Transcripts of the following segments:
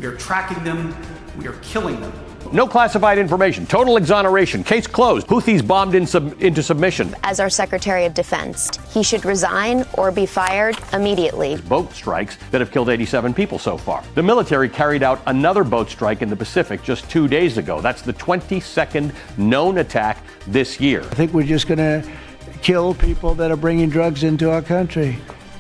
We are tracking them. We are killing them. No classified information. Total exoneration. Case closed. Houthis bombed into submission. As our Secretary of Defense, he should resign or be fired immediately. Boat strikes that have killed 87 people so far. The military carried out another boat strike in the Pacific just 2 days ago. That's the 22nd known attack this year. I think we're just going to kill people that are bringing drugs into our country.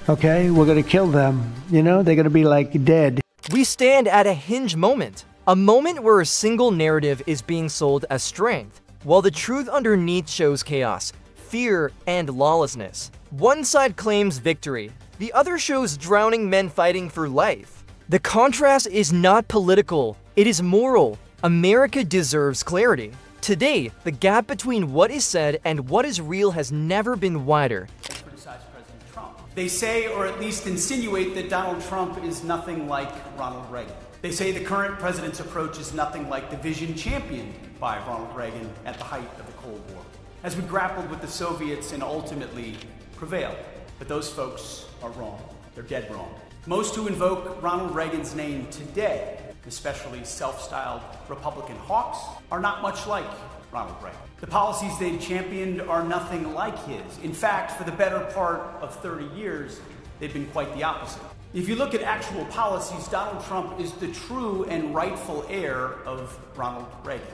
Okay? We're going to kill them. You know, they're going to be like dead. We stand at a hinge moment. A moment where a single narrative is being sold as strength, while the truth underneath shows chaos, fear, and lawlessness. One side claims victory, the other shows drowning men fighting for life. The contrast is not political, it is moral. America deserves clarity. Today, the gap between what is said and what is real has never been wider. Criticize President Trump. They say, or at least insinuate, that Donald Trump is nothing like Ronald Reagan. They say the current president's approach is nothing like the vision championed by Ronald Reagan at the height of the Cold War, as we grappled with the Soviets and ultimately prevailed. But those folks are wrong. They're dead wrong. Most who invoke Ronald Reagan's name today, especially self-styled Republican hawks, are not much like Ronald Reagan. The policies they've championed are nothing like his. In fact, for the better part of 30 years, they've been quite the opposite. If you look at actual policies, Donald Trump is the true and rightful heir of Ronald Reagan.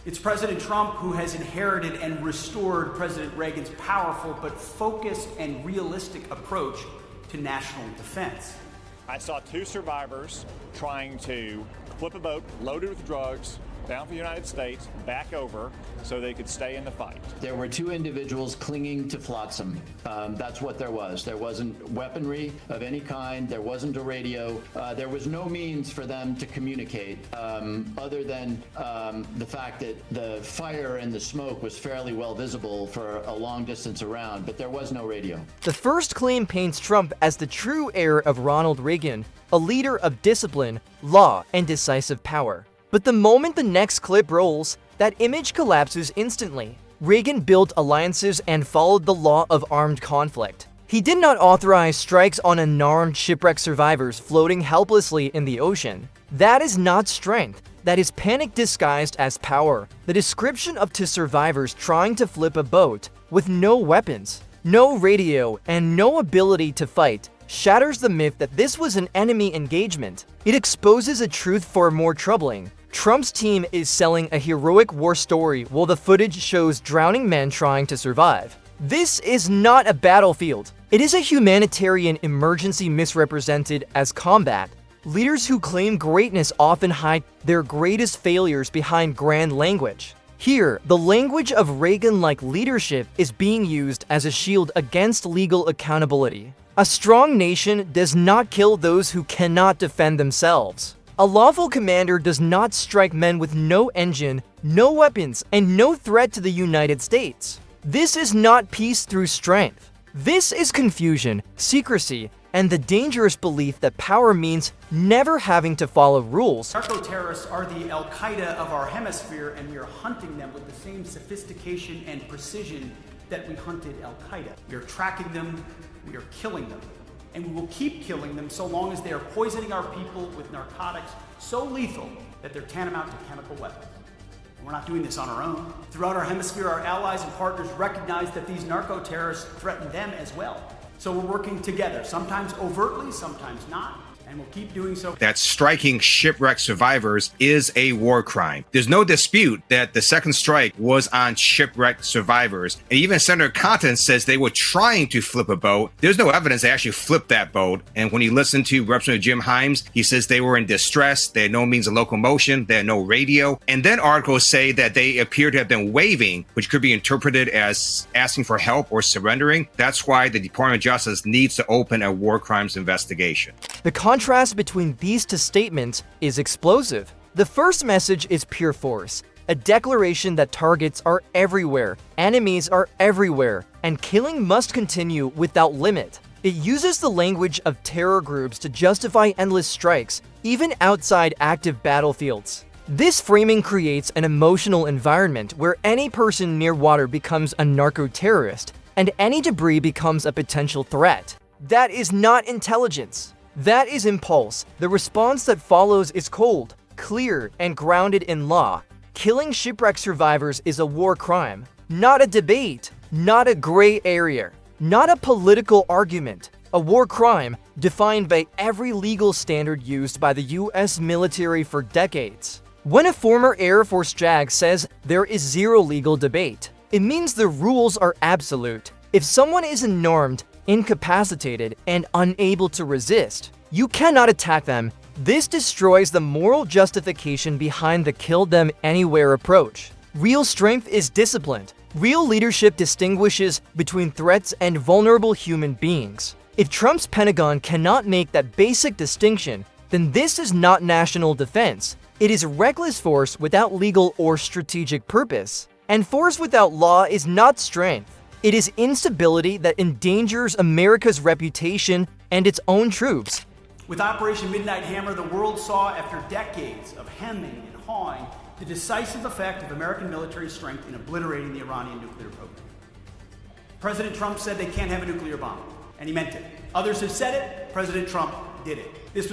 It's President Trump who has inherited and restored President Reagan's powerful but focused and realistic approach to national defense. I saw 2 survivors trying to flip a boat loaded with drugs down from the United States, back over, so they could stay in the fight. There were 2 individuals clinging to flotsam. That's what there was. There wasn't weaponry of any kind. There wasn't a radio. There was no means for them to communicate other than the fact that the fire and the smoke was fairly well visible for a long distance around, but there was no radio. The first claim paints Trump as the true heir of Ronald Reagan, a leader of discipline, law, and decisive power. But the moment the next clip rolls, that image collapses instantly. Reagan built alliances and followed the law of armed conflict. He did not authorize strikes on unarmed shipwreck survivors floating helplessly in the ocean. That is not strength. That is panic disguised as power. The description of 2 survivors trying to flip a boat with no weapons, no radio, and no ability to fight shatters the myth that this was an enemy engagement. It exposes a truth far more troubling. Trump's team is selling a heroic war story while the footage shows drowning men trying to survive. This is not a battlefield. It is a humanitarian emergency misrepresented as combat. Leaders who claim greatness often hide their greatest failures behind grand language. Here, the language of Reagan-like leadership is being used as a shield against legal accountability. A strong nation does not kill those who cannot defend themselves. A lawful commander does not strike men with no engine, no weapons, and no threat to the United States. This is not peace through strength. This is confusion, secrecy, and the dangerous belief that power means never having to follow rules. Narco-terrorists are the Al-Qaeda of our hemisphere, and we are hunting them with the same sophistication and precision that we hunted Al-Qaeda. We are tracking them, we are killing them. And we will keep killing them so long as they are poisoning our people with narcotics so lethal that they're tantamount to chemical weapons. And we're not doing this on our own. Throughout our hemisphere, our allies and partners recognize that these narco-terrorists threaten them as well. So we're working together, sometimes overtly, sometimes not. And we'll keep doing so. That striking shipwreck survivors is a war crime. There's no dispute that the second strike was on shipwreck survivors. And even Senator Cotton says they were trying to flip a boat. There's no evidence they actually flipped that boat. And when you listen to Representative Jim Himes, he says they were in distress. They had no means of locomotion. They had no radio. And then articles say that they appear to have been waving, which could be interpreted as asking for help or surrendering. That's why the Department of Justice needs to open a war crimes investigation. The contrast between these 2 statements is explosive. The first message is pure force, a declaration that targets are everywhere, enemies are everywhere, and killing must continue without limit. It uses the language of terror groups to justify endless strikes, even outside active battlefields. This framing creates an emotional environment where any person near water becomes a narco-terrorist, and any debris becomes a potential threat. That is not intelligence. That is impulse. The response that follows is cold, clear, and grounded in law. Killing shipwreck survivors is a war crime, not a debate, not a gray area, not a political argument. A war crime defined by every legal standard used by the US military for decades. When a former Air Force JAG says there is zero legal debate, it means the rules are absolute. If someone is unarmed, incapacitated, and unable to resist, you cannot attack them. This destroys the moral justification behind the kill them anywhere approach. Real strength is disciplined. Real leadership distinguishes between threats and vulnerable human beings. If Trump's Pentagon cannot make that basic distinction, then this is not national defense. It is reckless force without legal or strategic purpose. And force without law is not strength. It is instability that endangers America's reputation and its own troops. With Operation Midnight Hammer, the world saw, after decades of hemming and hawing, the decisive effect of American military strength in obliterating the Iranian nuclear program. President Trump said they can't have a nuclear bomb, and he meant it. Others have said it. President Trump did it. This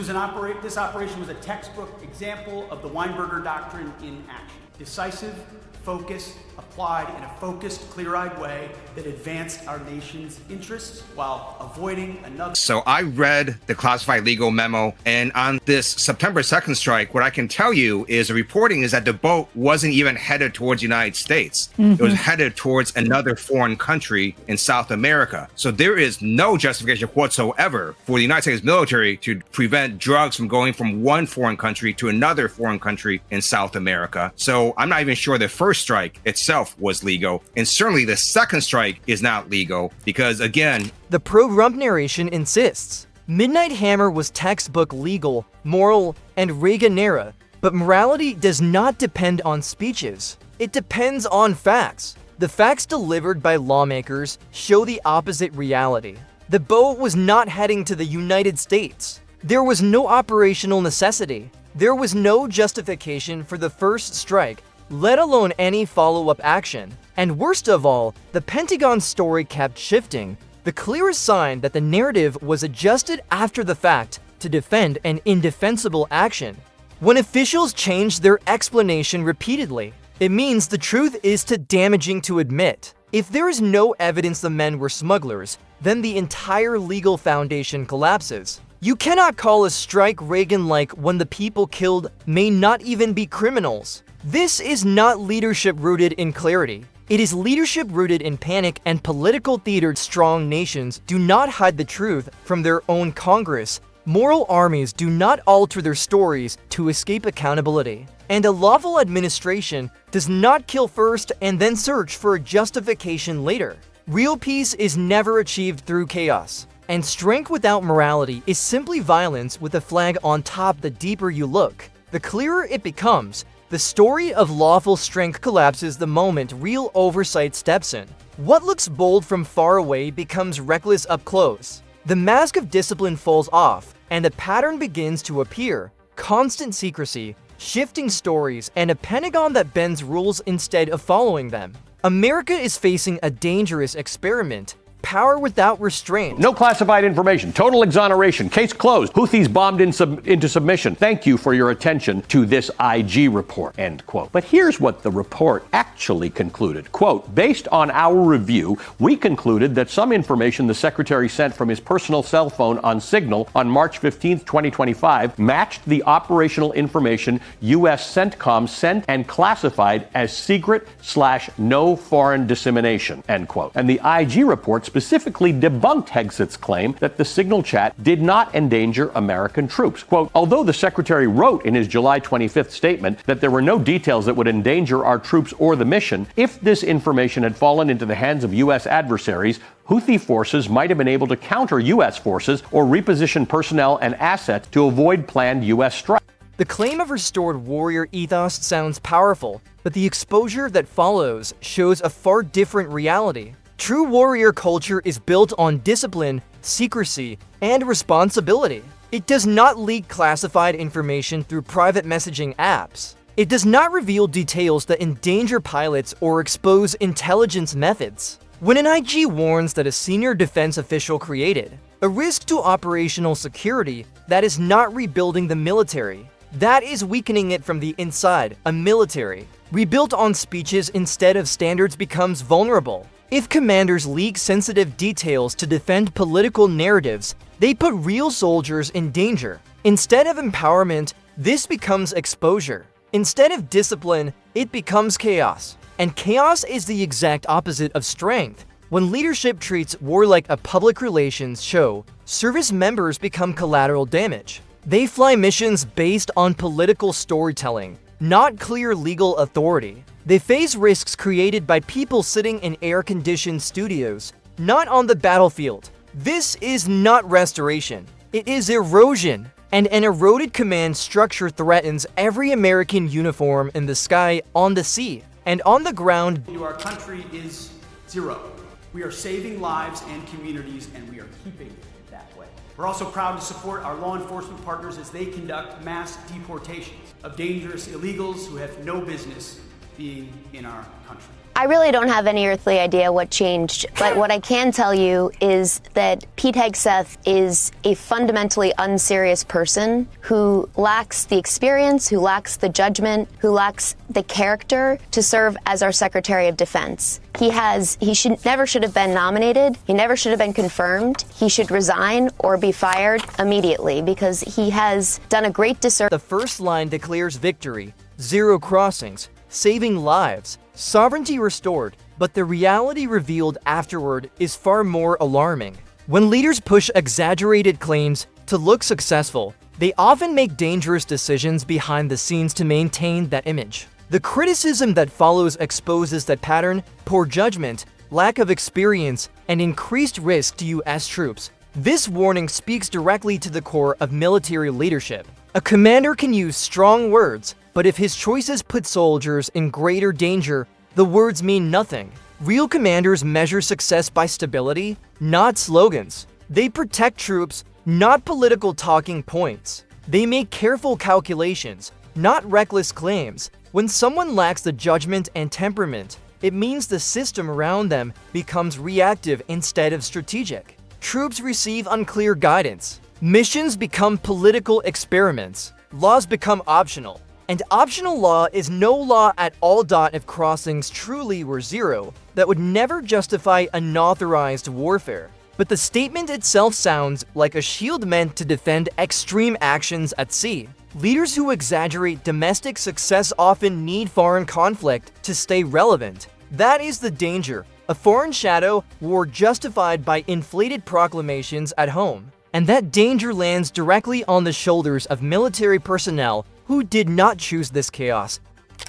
operation was a textbook example of the Weinberger Doctrine in action. Decisive, focused, applied in a focused, clear-eyed way that advanced our nation's interests while avoiding another. So I read the classified legal memo, and on this September 2nd strike, what I can tell you is the reporting is that the boat wasn't even headed towards the United States. It was headed towards another foreign country in South America. So there is no justification whatsoever for the United States military to prevent drugs from going from one foreign country to another foreign country in South America. So I'm not even sure the first strike itself was legal, and certainly the second strike is not legal because, again, the pro-Trump narration insists Midnight Hammer was textbook legal, moral, and Reagan-era, but morality does not depend on speeches. It depends on facts. The facts delivered by lawmakers show the opposite reality. The boat was not heading to the United States. There was no operational necessity. There was no justification for the first strike, let alone any follow-up action. And worst of all, the Pentagon story kept shifting, the clearest sign that the narrative was adjusted after the fact to defend an indefensible action. When officials change their explanation repeatedly, it means the truth is too damaging to admit. If there is no evidence the men were smugglers, then the entire legal foundation collapses. You cannot call a strike Reagan-like when the people killed may not even be criminals. This is not leadership rooted in clarity. It is leadership rooted in panic and political theater. Strong nations do not hide the truth from their own Congress. Moral armies do not alter their stories to escape accountability. And a lawful administration does not kill first and then search for a justification later. Real peace is never achieved through chaos. And strength without morality is simply violence with a flag on top. The deeper you look, the clearer it becomes. The story of lawful strength collapses the moment real oversight steps in. What looks bold from far away becomes reckless up close. The mask of discipline falls off, and a pattern begins to appear. Constant secrecy, shifting stories, and a Pentagon that bends rules instead of following them. America is facing a dangerous experiment. Power without restraint. No classified information. Total exoneration. Case closed. Houthis bombed into submission. Thank you for your attention to this IG report. End quote. But here's what the report actually concluded. Quote, based on our review, we concluded that some information the secretary sent from his personal cell phone on Signal on March 15, 2025 matched the operational information U.S. CENTCOM sent and classified as secret/no foreign dissemination. End quote. And the IG report specifically debunked Hegset's claim that the Signal chat did not endanger American troops. Quote, although the secretary wrote in his July 25th statement that there were no details that would endanger our troops or the mission, if this information had fallen into the hands of U.S. adversaries, Houthi forces might have been able to counter U.S. forces or reposition personnel and assets to avoid planned U.S. strikes. The claim of restored warrior ethos sounds powerful, but the exposure that follows shows a far different reality. True warrior culture is built on discipline, secrecy, and responsibility. It does not leak classified information through private messaging apps. It does not reveal details that endanger pilots or expose intelligence methods. When an IG warns that a senior defense official created a risk to operational security that is not rebuilding the military. That is weakening it from the inside. A military rebuilt on speeches instead of standards becomes vulnerable. If commanders leak sensitive details to defend political narratives, they put real soldiers in danger. Instead of empowerment, this becomes exposure. Instead of discipline, it becomes chaos. And chaos is the exact opposite of strength. When leadership treats war like a public relations show, service members become collateral damage. They fly missions based on political storytelling, not clear legal authority. They face risks created by people sitting in air-conditioned studios, not on the battlefield. This is not restoration. It is erosion. And an eroded command structure threatens every American uniform in the sky, on the sea, and on the ground. Our country is zero. We are saving lives and communities, and we are keeping it that way. We're also proud to support our law enforcement partners as they conduct mass deportations of dangerous illegals who have no business being in our country. I really don't have any earthly idea what changed, but what I can tell you is that Pete Hegseth is a fundamentally unserious person who lacks the experience, who lacks the judgment, who lacks the character to serve as our Secretary of Defense. He never should have been nominated. He never should have been confirmed. He should resign or be fired immediately because he has done a great disservice. The first line declares victory, zero crossings, saving lives, sovereignty restored, but the reality revealed afterward is far more alarming. When leaders push exaggerated claims to look successful, they often make dangerous decisions behind the scenes to maintain that image. The criticism that follows exposes that pattern: poor judgment, lack of experience, and increased risk to U.S. troops. This warning speaks directly to the core of military leadership. A commander can use strong words, but if his choices put soldiers in greater danger, the words mean nothing. Real commanders measure success by stability, not slogans. They protect troops, not political talking points. They make careful calculations, not reckless claims. When someone lacks the judgment and temperament, it means the system around them becomes reactive instead of strategic. Troops receive unclear guidance. Missions become political experiments. Laws become optional. And optional law is no law at all. If crossings truly were zero, that would never justify unauthorized warfare. But the statement itself sounds like a shield meant to defend extreme actions at sea. Leaders who exaggerate domestic success often need foreign conflict to stay relevant. That is the danger. A foreign shadow war justified by inflated proclamations at home. And that danger lands directly on the shoulders of military personnel who did not choose this chaos.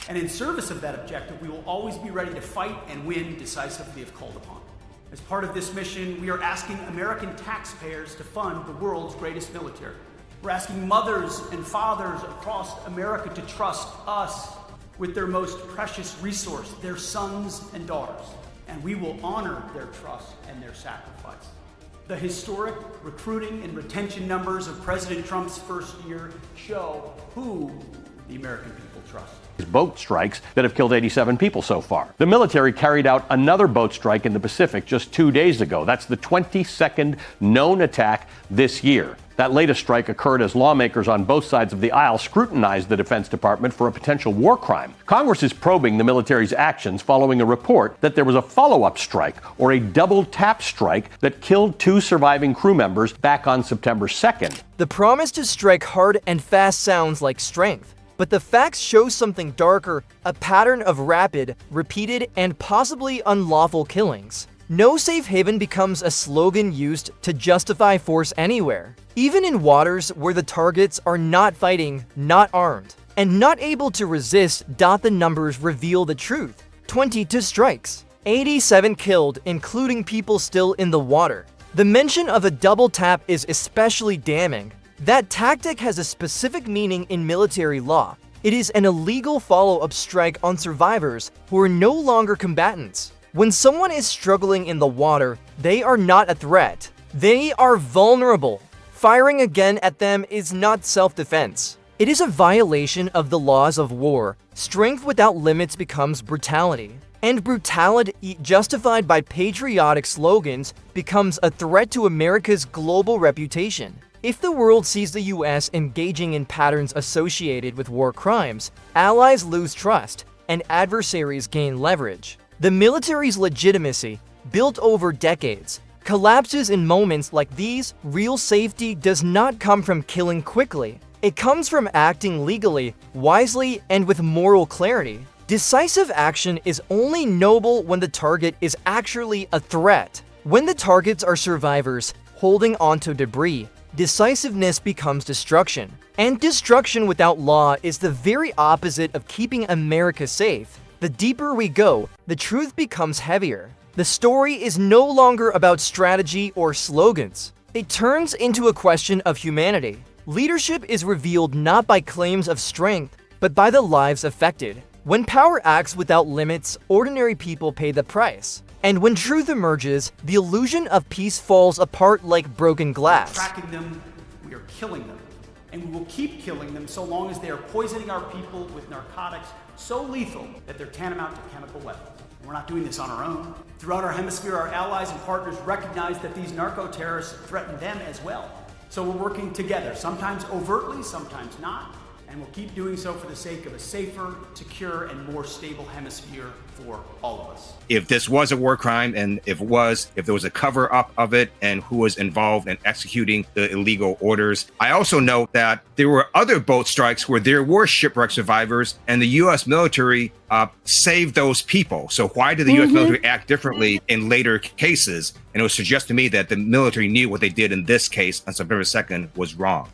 And in service of that objective, we will always be ready to fight and win decisively if called upon. As part of this mission, we are asking American taxpayers to fund the world's greatest military. We're asking mothers and fathers across America to trust us with their most precious resource, their sons and daughters. And we will honor their trust and their sacrifice. The historic recruiting and retention numbers of President Trump's first year show who the American people trust. Boat strikes that have killed 87 people so far. The military carried out another boat strike in the Pacific just 2 days ago. That's the 22nd known attack this year. That latest strike occurred as lawmakers on both sides of the aisle scrutinized the Defense Department for a potential war crime. Congress is probing the military's actions following a report that there was a follow-up strike, or a double-tap strike, that killed 2 surviving crew members back on September 2nd. The promise to strike hard and fast sounds like strength, but the facts show something darker: a pattern of rapid, repeated, and possibly unlawful killings. No safe haven becomes a slogan used to justify force anywhere, even in waters where the targets are not fighting, not armed, and not able to resist. The numbers reveal the truth: 22 strikes, 87 killed, including people still in the water. The mention of a double tap is especially damning. That tactic has a specific meaning in military law. It is an illegal follow-up strike on survivors who are no longer combatants. When someone is struggling in the water, they are not a threat. They are vulnerable. Firing again at them is not self-defense. It is a violation of the laws of war. Strength without limits becomes brutality. And brutality justified by patriotic slogans becomes a threat to America's global reputation. If the world sees the US engaging in patterns associated with war crimes, allies lose trust and adversaries gain leverage. The military's legitimacy, built over decades, collapses in moments like these. Real safety does not come from killing quickly. It comes from acting legally, wisely, and with moral clarity. Decisive action is only noble when the target is actually a threat. When the targets are survivors holding onto debris, decisiveness becomes destruction. And destruction without law is the very opposite of keeping America safe. The deeper we go, the truth becomes heavier. The story is no longer about strategy or slogans. It turns into a question of humanity. Leadership is revealed not by claims of strength, but by the lives affected. When power acts without limits, ordinary people pay the price. And when truth emerges, the illusion of peace falls apart like broken glass. Tracking them, we are killing them. And we will keep killing them so long as they are poisoning our people with narcotics so lethal that they're tantamount to chemical weapons. And we're not doing this on our own. Throughout our hemisphere, our allies and partners recognize that these narco-terrorists threaten them as well. So we're working together, sometimes overtly, sometimes not. And we'll keep doing so for the sake of a safer, secure, and more stable hemisphere for all of us. If this was a war crime, and if there was a cover up of it, and who was involved in executing the illegal orders. I also note that there were other boat strikes where there were shipwreck survivors, and the U.S. military saved those people. So why did the U.S. military act differently in later cases? And it would suggest to me that the military knew what they did in this case on September 2nd was wrong.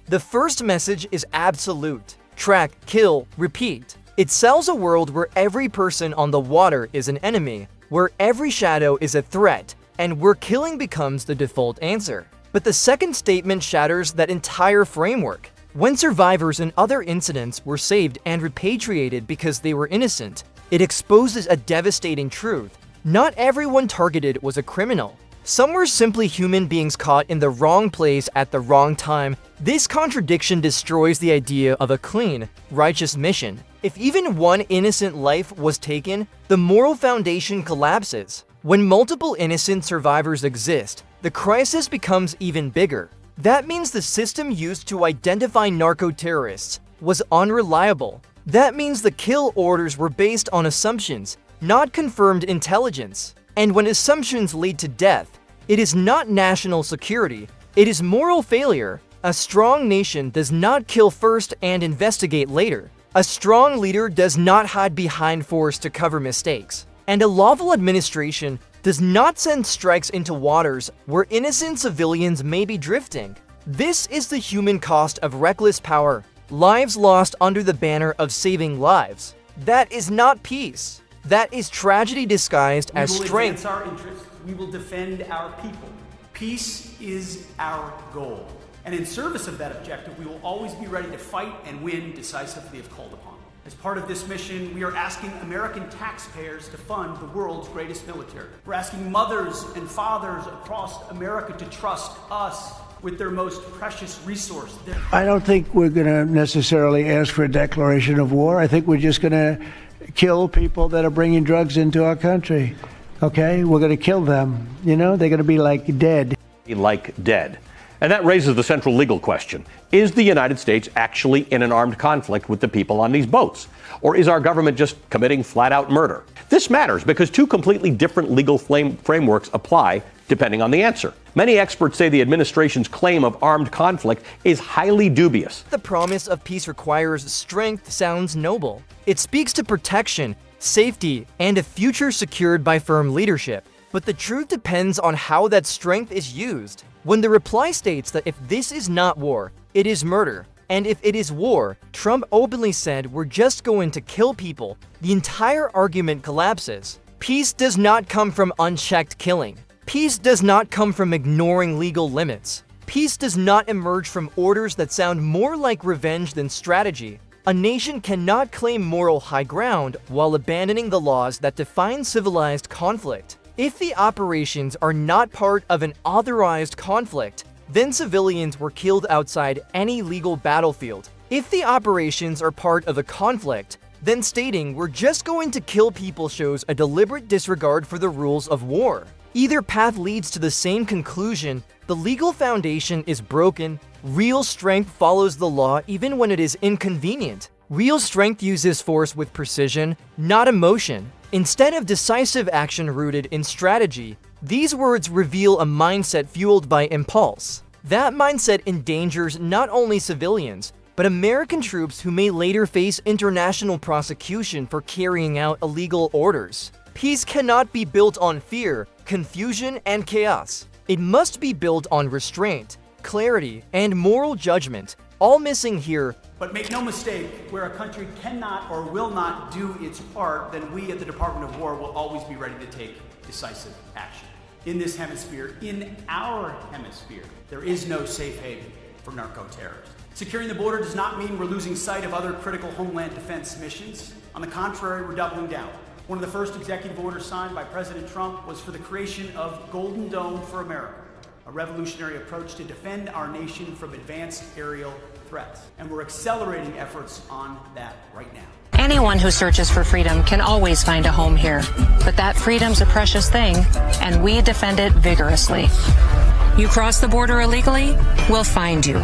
The first message is absolute. Track, kill, repeat. It sells a world where every person on the water is an enemy, where every shadow is a threat, and where killing becomes the default answer. But the second statement shatters that entire framework. When survivors in other incidents were saved and repatriated because they were innocent, it exposes a devastating truth. Not everyone targeted was a criminal. Some were simply human beings caught in the wrong place at the wrong time. This contradiction destroys the idea of a clean, righteous mission. If even one innocent life was taken, the moral foundation collapses. When multiple innocent survivors exist, the crisis becomes even bigger. That means the system used to identify narco-terrorists was unreliable. That means the kill orders were based on assumptions, not confirmed intelligence. And when assumptions lead to death, it is not national security, it is moral failure. A strong nation does not kill first and investigate later. A strong leader does not hide behind force to cover mistakes. And a lawful administration does not send strikes into waters where innocent civilians may be drifting. This is the human cost of reckless power. Lives lost under the banner of saving lives. That is not peace. That is tragedy disguised as strength. We will advance our interests. We will defend our people. Peace is our goal. And in service of that objective, we will always be ready to fight and win decisively if called upon. As part of this mission, we are asking American taxpayers to fund the world's greatest military. We're asking mothers and fathers across America to trust us with their most precious resource. I don't think we're going to necessarily ask for a declaration of war. I think we're just going to kill people that are bringing drugs into our country. Okay? We're going to kill them. You know, they're going to be like dead. Like dead. And that raises the central legal question. Is the United States actually in an armed conflict with the people on these boats? Or is our government just committing flat-out murder? This matters because two completely different legal frameworks apply depending on the answer. Many experts say the administration's claim of armed conflict is highly dubious. The promise of peace requires strength sounds noble. It speaks to protection, safety, and a future secured by firm leadership. But the truth depends on how that strength is used. When the reply states that if this is not war, it is murder, and if it is war, Trump openly said we're just going to kill people, the entire argument collapses. Peace does not come from unchecked killing. Peace does not come from ignoring legal limits. Peace does not emerge from orders that sound more like revenge than strategy. A nation cannot claim moral high ground while abandoning the laws that define civilized conflict. If the operations are not part of an authorized conflict, then civilians were killed outside any legal battlefield. If the operations are part of a conflict, then stating "we're just going to kill people" shows a deliberate disregard for the rules of war. Either path leads to the same conclusion: the legal foundation is broken. Real strength follows the law even when it is inconvenient. Real strength uses force with precision, not emotion, instead of decisive action rooted in strategy. These words reveal a mindset fueled by impulse. That mindset endangers not only civilians, but American troops who may later face international prosecution for carrying out illegal orders. Peace cannot be built on fear, confusion, and chaos. It must be built on restraint, clarity, and moral judgment, all missing here. But make no mistake, where a country cannot or will not do its part, then we at the Department of War will always be ready to take decisive action. In this hemisphere, in our hemisphere, there is no safe haven for narco-terrorists. Securing the border does not mean we're losing sight of other critical homeland defense missions. On the contrary, we're doubling down. One of the first executive orders signed by President Trump was for the creation of Golden Dome for America, a revolutionary approach to defend our nation from advanced aerial threats. And we're accelerating efforts on that right now. Anyone who searches for freedom can always find a home here. But that freedom's a precious thing, and we defend it vigorously. You cross the border illegally, we'll find you.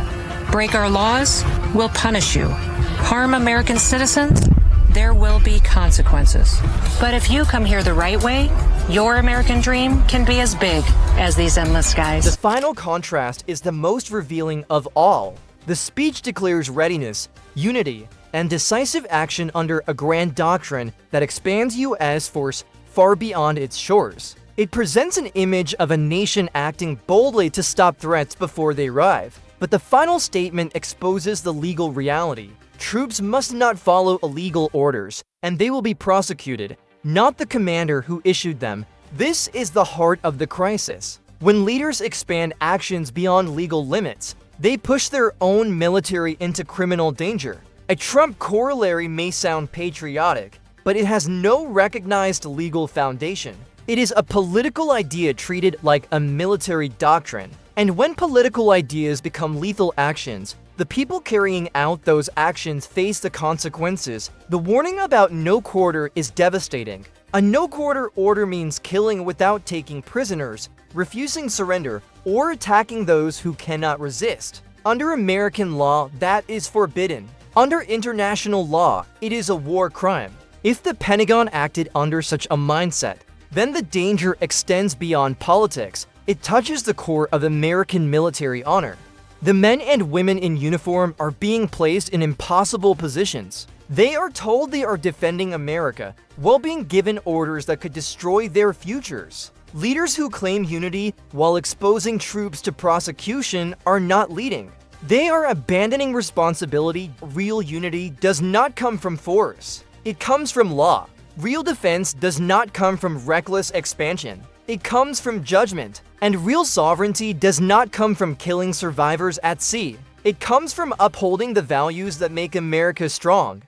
Break our laws, we'll punish you. Harm American citizens, there will be consequences. But if you come here the right way, your American dream can be as big as these endless skies. The final contrast is the most revealing of all. The speech declares readiness, unity, and decisive action under a grand doctrine that expands U.S. force far beyond its shores. It presents an image of a nation acting boldly to stop threats before they arrive. But the final statement exposes the legal reality. Troops must not follow illegal orders, and they will be prosecuted, not the commander who issued them. This is the heart of the crisis. When leaders expand actions beyond legal limits, they push their own military into criminal danger. A Trump corollary may sound patriotic, but it has no recognized legal foundation. It is a political idea treated like a military doctrine. And when political ideas become lethal actions, the people carrying out those actions face the consequences. The warning about no quarter is devastating. A no quarter order means killing without taking prisoners, refusing surrender, or attacking those who cannot resist. Under American law, that is forbidden. Under international law, it is a war crime. If the Pentagon acted under such a mindset, then the danger extends beyond politics. It touches the core of American military honor. The men and women in uniform are being placed in impossible positions. They are told they are defending America while being given orders that could destroy their futures. Leaders who claim unity while exposing troops to prosecution are not leading. They are abandoning responsibility. Real unity does not come from force. It comes from law. Real defense does not come from reckless expansion. It comes from judgment. And real sovereignty does not come from killing survivors at sea. It comes from upholding the values that make America strong.